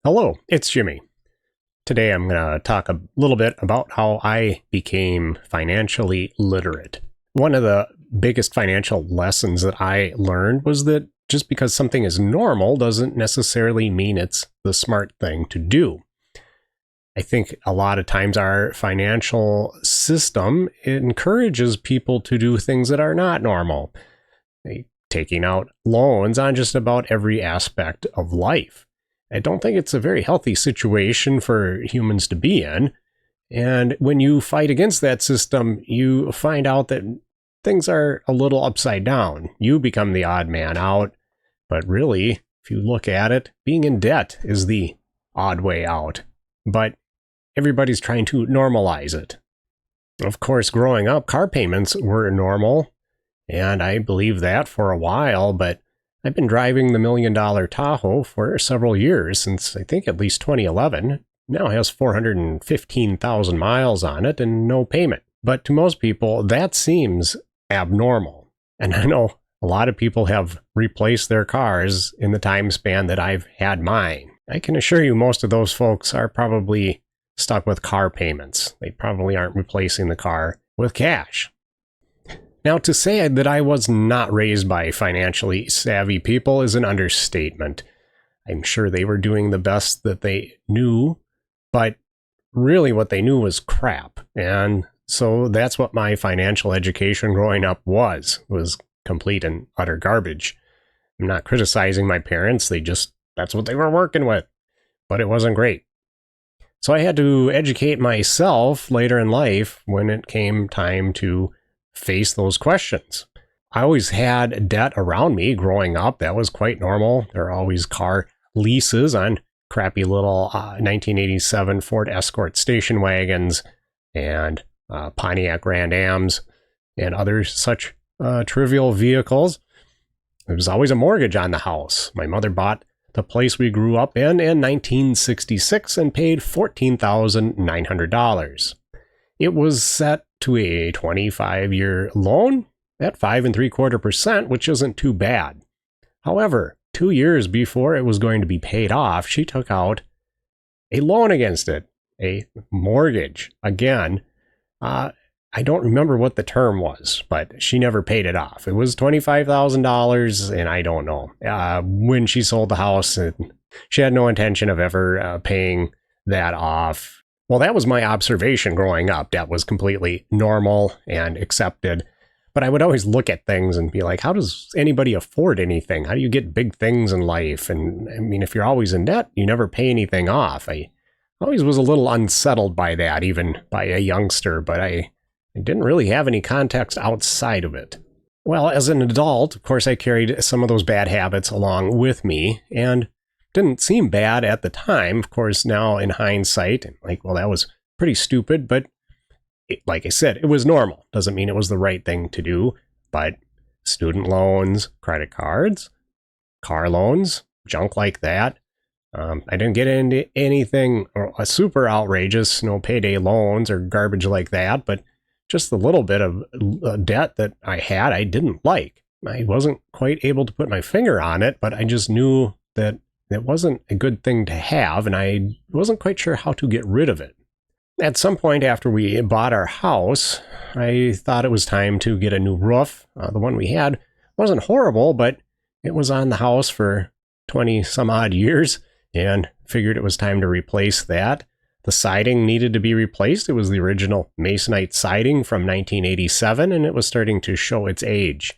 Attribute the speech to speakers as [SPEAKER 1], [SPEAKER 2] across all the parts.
[SPEAKER 1] Hello, it's Jimmy. Today I'm going to talk a little bit about how I became financially literate. One of the biggest financial lessons that I learned was that just because something is normal doesn't necessarily mean it's the smart thing to do. I think a lot of times our financial system encourages people to do things that are not normal, taking out loans on just about every aspect of life. I don't think it's a very healthy situation for humans to be in. And when you fight against that system, you find out that things are a little upside down. You become the odd man out. But really, if you look at it, being in debt is the odd way out. But everybody's trying to normalize it. Of course, growing up, car payments were normal. And I believed that for a while, but I've been driving the $1 million Tahoe for several years, since I think at least 2011. Now it has 415,000 miles on it and no payment. But to most people, that seems abnormal. And I know a lot of people have replaced their cars in the time span that I've had mine. I can assure you most of those folks are probably stuck with car payments. They probably aren't replacing the car with cash. Now, to say that I was not raised by financially savvy people is an understatement. I'm sure they were doing the best that they knew, but really what they knew was crap. And so that's what my financial education growing up was complete and utter garbage. I'm not criticizing my parents. That's what they were working with, but it wasn't great. So I had to educate myself later in life when it came time to face those questions. I always had debt around me growing up. That was quite normal. There are always car leases on crappy little 1987 Ford Escort station wagons and Pontiac Grand Ams and other such trivial vehicles. There was always a mortgage on the house. My mother bought the place we grew up in 1966 and paid $14,900. It was set to a 25-year loan at 5.75%, which isn't too bad. However, 2 years before it was going to be paid off, she took out a loan against it, a mortgage. Again, I don't remember what the term was, but she never paid it off. It was $25,000, and I don't know. When she sold the house, she had no intention of ever paying that off. Well, that was my observation growing up. That was completely normal and accepted. But I would always look at things and be like, how does anybody afford anything? How do you get big things in life? And I mean, if you're always in debt, you never pay anything off. I always was a little unsettled by that, even by a youngster, but I didn't really have any context outside of it. Well, as an adult, of course, I carried some of those bad habits along with me, and didn't seem bad at the time. Of course, now in hindsight, well, that was pretty stupid, but like I said, it was normal. Doesn't mean it was the right thing to do, but student loans, credit cards, car loans, junk like that. I didn't get into anything super outrageous, no payday loans or garbage like that, but just the little bit of debt that I had, I didn't like. I wasn't quite able to put my finger on it, but I just knew that it wasn't a good thing to have, and I wasn't quite sure how to get rid of it. At some point after we bought our house, I thought it was time to get a new roof. The one we had wasn't horrible, but it was on the house for 20 some odd years, and figured it was time to replace that. The siding needed to be replaced. It was the original masonite siding from 1987, and it was starting to show its age.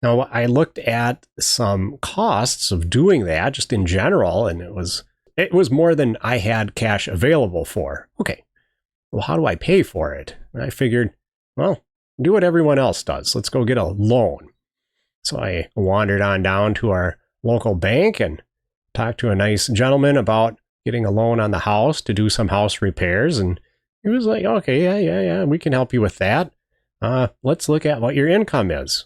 [SPEAKER 1] Now, I looked at some costs of doing that just in general, and it was more than I had cash available for. Okay, well, how do I pay for it? And I figured, well, do what everyone else does. Let's go get a loan. So I wandered on down to our local bank and talked to a nice gentleman about getting a loan on the house to do some house repairs. And he was like, okay, yeah, we can help you with that. Let's look at what your income is.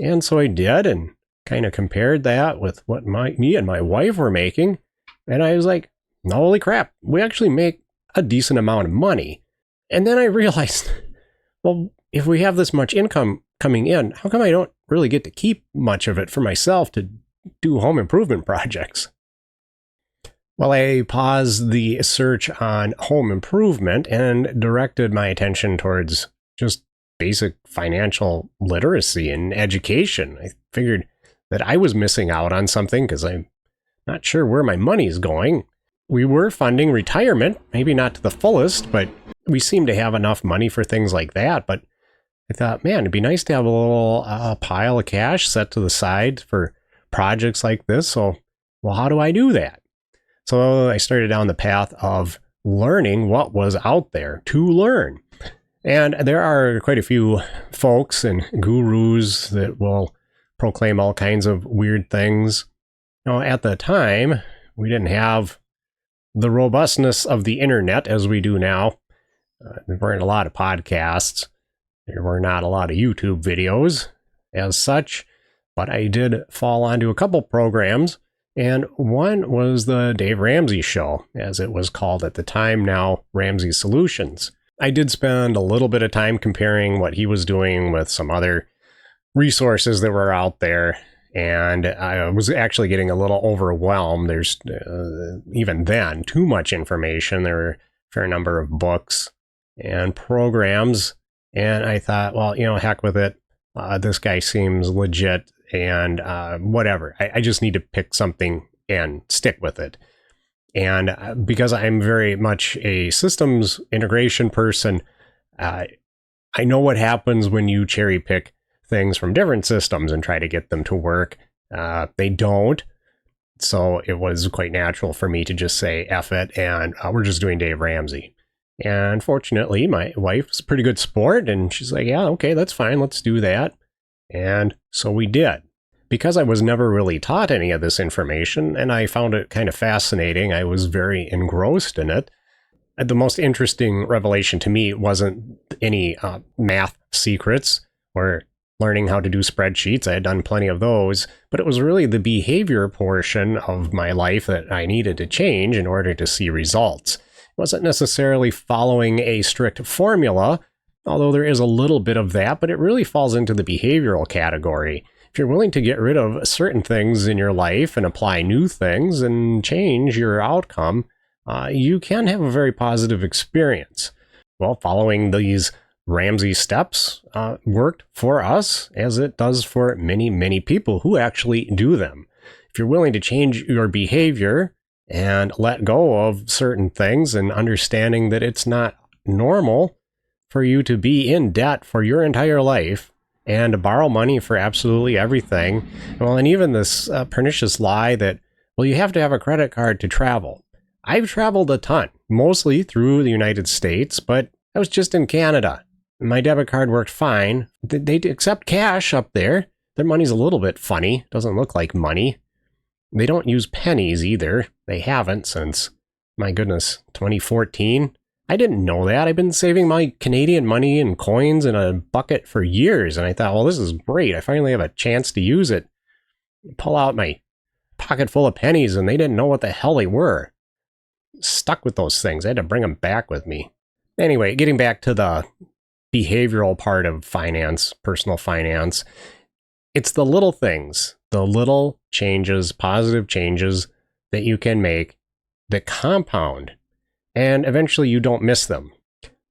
[SPEAKER 1] And so I did, and kind of compared that with what me and my wife were making. And I was like, holy crap, we actually make a decent amount of money. And then I realized, well, if we have this much income coming in, how come I don't really get to keep much of it for myself to do home improvement projects? Well, I paused the search on home improvement and directed my attention towards just basic financial literacy and education. I figured that I was missing out on something because I'm not sure where my money's going. We were funding retirement, maybe not to the fullest, but we seem to have enough money for things like that. But I thought, man, it'd be nice to have a little pile of cash set to the side for projects like this. So, well, how do I do that? So I started down the path of learning what was out there to learn. And there are quite a few folks and gurus that will proclaim all kinds of weird things. At the time, we didn't have the robustness of the internet as we do now. There weren't a lot of podcasts. There were not a lot of YouTube videos as such, but I did fall onto a couple programs, and one was the Dave Ramsey Show, as it was called at the time, now Ramsey Solutions. I did spend a little bit of time comparing what he was doing with some other resources that were out there, and I was actually getting a little overwhelmed. There's, even then, too much information. There were a fair number of books and programs, and I thought, well, heck with it. This guy seems legit, and whatever. I just need to pick something and stick with it. And because I'm very much a systems integration person, I know what happens when you cherry pick things from different systems and try to get them to work. They don't. So it was quite natural for me to just say, F it, and we're just doing Dave Ramsey. And fortunately, my wife is a pretty good sport, and she's like, yeah, okay, that's fine, let's do that. And so we did. Because I was never really taught any of this information, and I found it kind of fascinating, I was very engrossed in it. The most interesting revelation to me wasn't any math secrets or learning how to do spreadsheets. I had done plenty of those, but it was really the behavior portion of my life that I needed to change in order to see results. It wasn't necessarily following a strict formula, although there is a little bit of that, but it really falls into the behavioral category. If you're willing to get rid of certain things in your life and apply new things and change your outcome, you can have a very positive experience. Well, following these Ramsey steps worked for us, as it does for many, many people who actually do them. If you're willing to change your behavior and let go of certain things and understanding that it's not normal for you to be in debt for your entire life and to borrow money for absolutely everything. Well, and even this pernicious lie that, well, you have to have a credit card to travel. I've traveled a ton, mostly through the United States, but I was just in Canada. My debit card worked fine. They accept cash up there. Their money's a little bit funny. Doesn't look like money. They don't use pennies either. They haven't since, my goodness, 2014. I didn't know that. I've been saving my Canadian money and coins in a bucket for years, and I thought, well, this is great. I finally have a chance to use it. Pull out my pocket full of pennies, and they didn't know what the hell they were. Stuck with those things. I had to bring them back with me. Anyway, getting back to the behavioral part of finance, personal finance, it's the little things, the little changes, positive changes that you can make that compound. And eventually you don't miss them.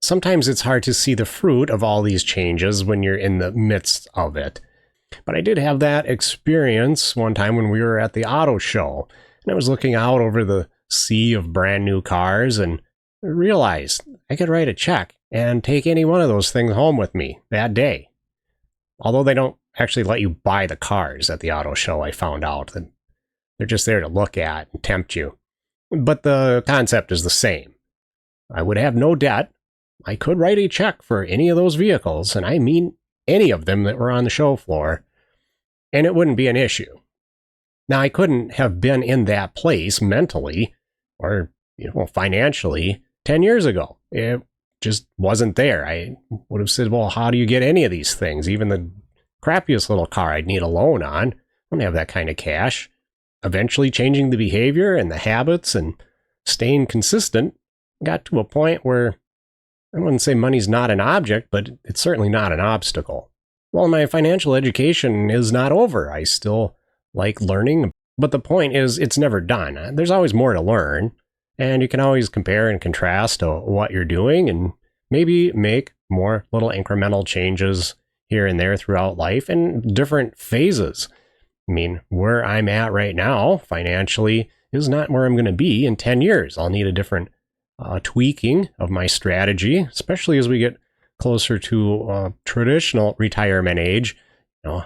[SPEAKER 1] Sometimes it's hard to see the fruit of all these changes when you're in the midst of it. But I did have that experience one time when we were at the auto show, and I was looking out over the sea of brand new cars and realized I could write a check and take any one of those things home with me that day. Although they don't actually let you buy the cars at the auto show, I found out that they're just there to look at and tempt you. But the concept is the same. I would have no debt. I could write a check for any of those vehicles, and I mean any of them that were on the show floor, and it wouldn't be an issue. Now, I couldn't have been in that place mentally or financially 10 years ago. It just wasn't there. I would have said, well, how do you get any of these things? Even the crappiest little car I'd need a loan on. I don't have that kind of cash. Eventually changing the behavior and the habits and staying consistent got to a point where I wouldn't say money's not an object, but it's certainly not an obstacle. Well, my financial education is not over. I still like learning But the point is, it's never done. There's always more to learn, and you can always compare and contrast to what you're doing and maybe make more little incremental changes here and there throughout life and different phases. I mean, where I'm at right now financially is not where I'm going to be in 10 years. I'll need a different tweaking of my strategy, especially as we get closer to traditional retirement age.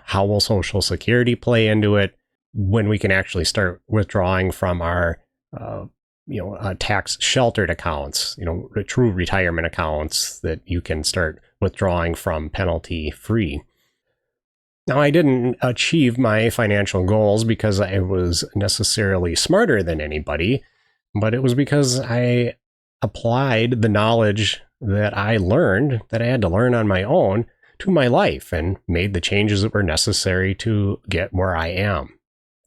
[SPEAKER 1] How will Social Security play into it when we can actually start withdrawing from our tax sheltered accounts, the true retirement accounts that you can start withdrawing from penalty free. Now, I didn't achieve my financial goals because I was necessarily smarter than anybody, but it was because I applied the knowledge that I learned, that I had to learn on my own, to my life and made the changes that were necessary to get where I am.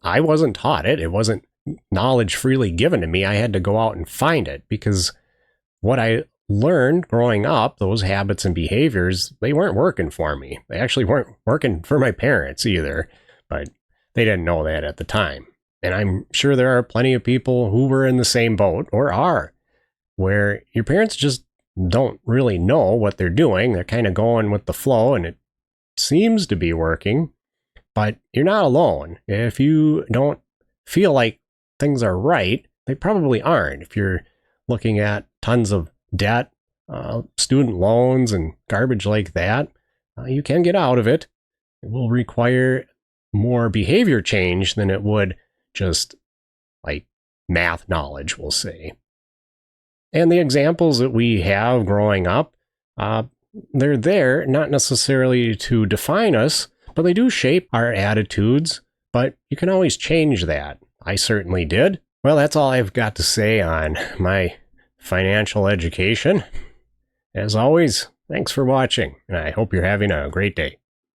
[SPEAKER 1] I wasn't taught it. It wasn't knowledge freely given to me. I had to go out and find it because what I learned growing up, those habits and behaviors, they weren't working for me. They actually weren't working for my parents either, but they didn't know that at the time. And I'm sure there are plenty of people who were in the same boat or are, where your parents just don't really know what they're doing. They're kind of going with the flow and it seems to be working, but you're not alone. If you don't feel like things are right, they probably aren't. If you're looking at tons of debt, student loans, and garbage like that, you can get out of it. It will require more behavior change than it would just like math knowledge, we'll say. And the examples that we have growing up, they're there not necessarily to define us, but they do shape our attitudes. But you can always change that. I certainly did. Well, that's all I've got to say on my financial education. As always, thanks for watching, and I hope you're having a great day.